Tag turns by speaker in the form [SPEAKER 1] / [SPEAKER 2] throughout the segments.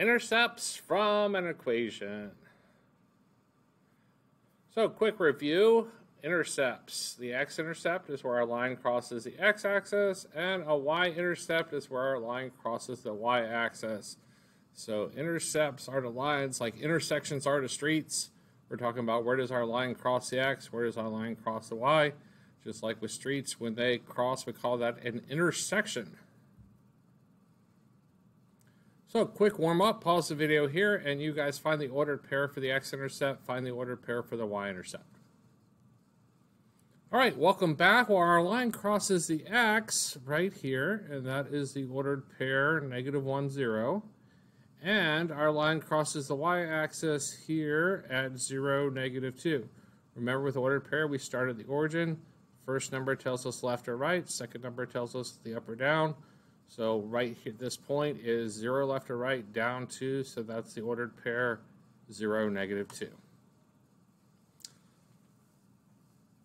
[SPEAKER 1] Intercepts from an equation. So, quick review. Intercepts. The x-intercept is where our line crosses the x-axis, and a y-intercept is where our line crosses the y-axis. So, intercepts are the lines like intersections are the streets. We're talking about where does our line cross the x, where does our line cross the y. Just like with streets, when they cross, we call that an intersection. So, quick warm-up, pause the video here, and you guys find the ordered pair for the x-intercept, find the ordered pair for the y-intercept. All right, welcome back. Well, our line crosses the x right here, and that is the ordered pair, -1, 0. And our line crosses the y-axis here at 0, -2. Remember, with ordered pair, we start at the origin. First number tells us left or right. Second number tells us the up or down. So right here, this point is 0 left or right, down 2. So that's the ordered pair, 0, -2.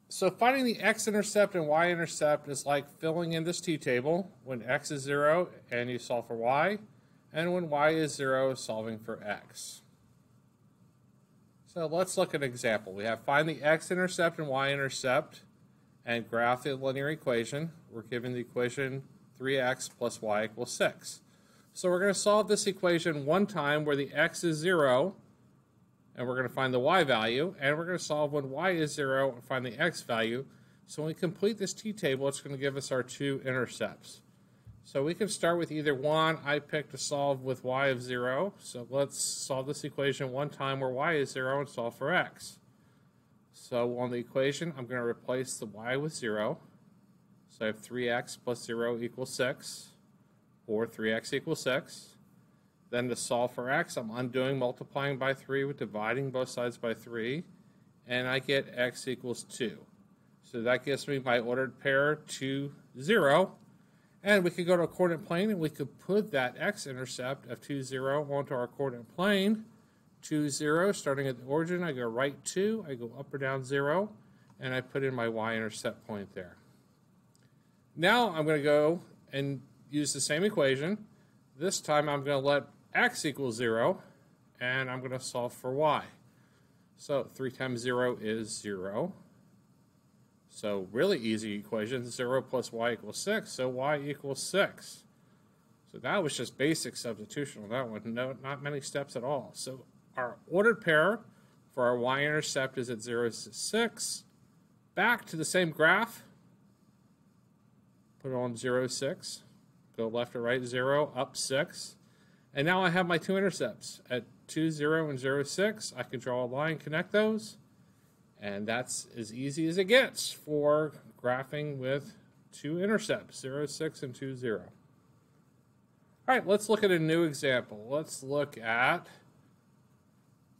[SPEAKER 1] So finding the x-intercept and y-intercept is like filling in this t-table when x is 0 and you solve for y, and when y is 0, solving for x. So let's look at an example. We have find the x-intercept and y-intercept and graph the linear equation. We're given the equation 3x plus y equals 6. So we're going to solve this equation one time where the x is 0, and we're going to find the y value, and we're going to solve when y is 0 and find the x value. So when we complete this t-table, it's going to give us our two intercepts. So we can start with either one. I picked to solve with y of 0. So let's solve this equation one time where y is 0 and solve for x. So on the equation, I'm going to replace the y with 0. So I have 3x plus 0 equals 6, or 3x equals 6. Then to solve for x, I'm undoing multiplying by 3 with dividing both sides by 3, and I get x equals 2. So that gives me my ordered pair 2, 0. And we could go to a coordinate plane, and we could put that x-intercept of 2, 0 onto our coordinate plane. 2, 0, starting at the origin, I go right 2, I go up or down 0, and I put in my y-intercept point there. Now I'm going to go and use the same equation. This time I'm going to let x equals 0, and I'm going to solve for y. So 3 times 0 is 0. So really easy equation, 0 plus y equals 6, so y equals 6. So that was just basic substitution on that one, not many steps at all. So our ordered pair for our y-intercept is at 0, 6. Back to the same graph. Put it on 0, 6. Go left or right, 0, up 6. And now I have my two intercepts. At 2, 0, and 0, 6, I can draw a line, connect those. And that's as easy as it gets for graphing with two intercepts, 0, 6, and 2, 0. All right, let's look at a new example. Let's look at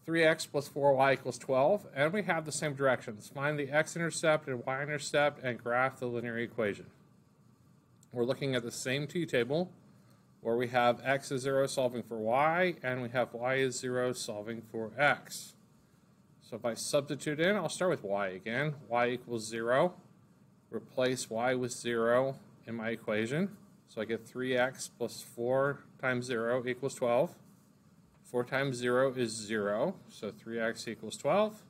[SPEAKER 1] 3x plus 4y equals 12. And we have the same directions. Find the x-intercept and y-intercept and graph the linear equation. We're looking at the same t-table where we have x is 0 solving for y, and we have y is 0 solving for x. So if I substitute in, I'll start with y again. Y equals 0. Replace y with 0 in my equation. So I get 3x plus 4 times 0 equals 12. 4 times 0 is 0, so 3x equals 12.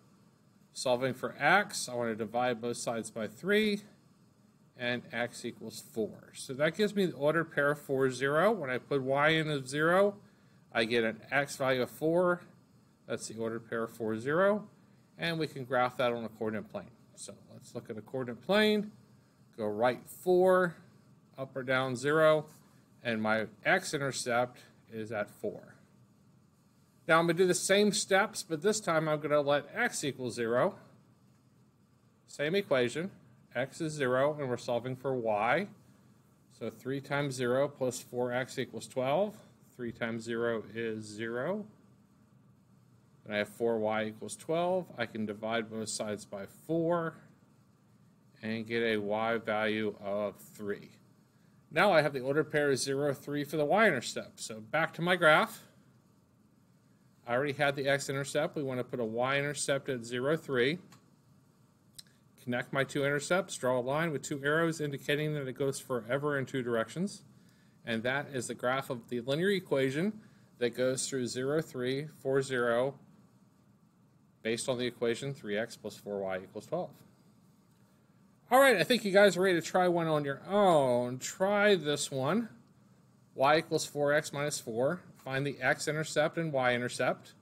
[SPEAKER 1] Solving for x, I want to divide both sides by 3. And x equals 4. So that gives me the ordered pair 4, 0. When I put y in of 0, I get an x value of 4. That's the ordered pair 4, 0. And we can graph that on a coordinate plane. So let's look at a coordinate plane. Go right 4, up or down 0. And my x-intercept is at 4. Now I'm going to do the same steps, but this time I'm going to let x equal 0. Same equation. X is 0, and we're solving for y. So 3 times 0 plus 4x equals 12. 3 times 0 is 0. And I have 4y equals 12. I can divide both sides by 4 and get a y value of 3. Now I have the ordered pair 0, 3 for the y-intercept. So back to my graph. I already had the x-intercept. We want to put a y-intercept at 0, 3. Connect my two intercepts, draw a line with two arrows indicating that it goes forever in two directions. And that is the graph of the linear equation that goes through 0, 3, 4, 0, based on the equation 3x plus 4y equals 12. All right, I think you guys are ready to try one on your own. Try this one. Y equals 4x minus 4. Find the x-intercept and y-intercept,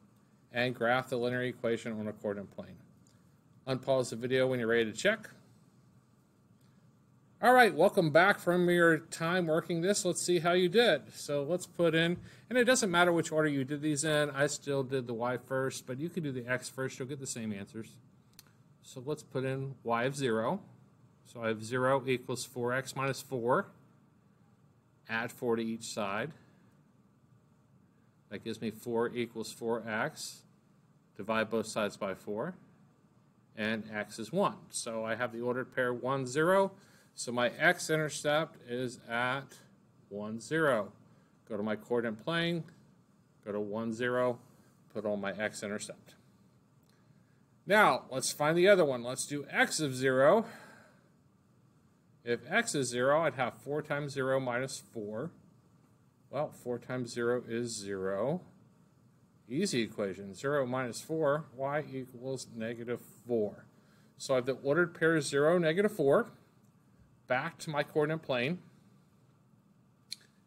[SPEAKER 1] and graph the linear equation on a coordinate plane. Unpause the video when you're ready to check. All right, welcome back from your time working this. Let's see how you did. So let's put in, and it doesn't matter which order you did these in. I still did the y first, but you could do the x first. You'll get the same answers. So let's put in y of 0. So I have 0 equals 4x minus 4. Add 4 to each side. That gives me 4 equals 4x. Divide both sides by 4. And x is 1. So I have the ordered pair 1, 0. So my x-intercept is at 1, 0. Go to my coordinate plane, go to 1, 0, put on my x-intercept. Now, let's find the other one. Let's do x of 0. If x is 0, I'd have 4 times 0 minus 4. Well, 4 times 0 is 0. Easy equation. 0 minus 4, y equals negative 4. So I have the ordered pair 0, negative 4. Back to my coordinate plane.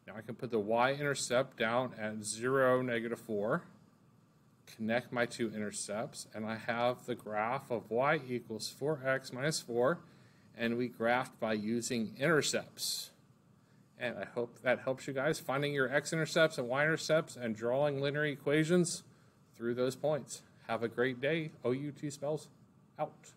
[SPEAKER 1] Now I can put the y-intercept down at 0, negative 4. Connect my two intercepts, and I have the graph of y equals 4x minus 4, and we graphed by using intercepts. And I hope that helps you guys finding your x-intercepts and y-intercepts and drawing linear equations through those points. Have a great day. OUT spells out.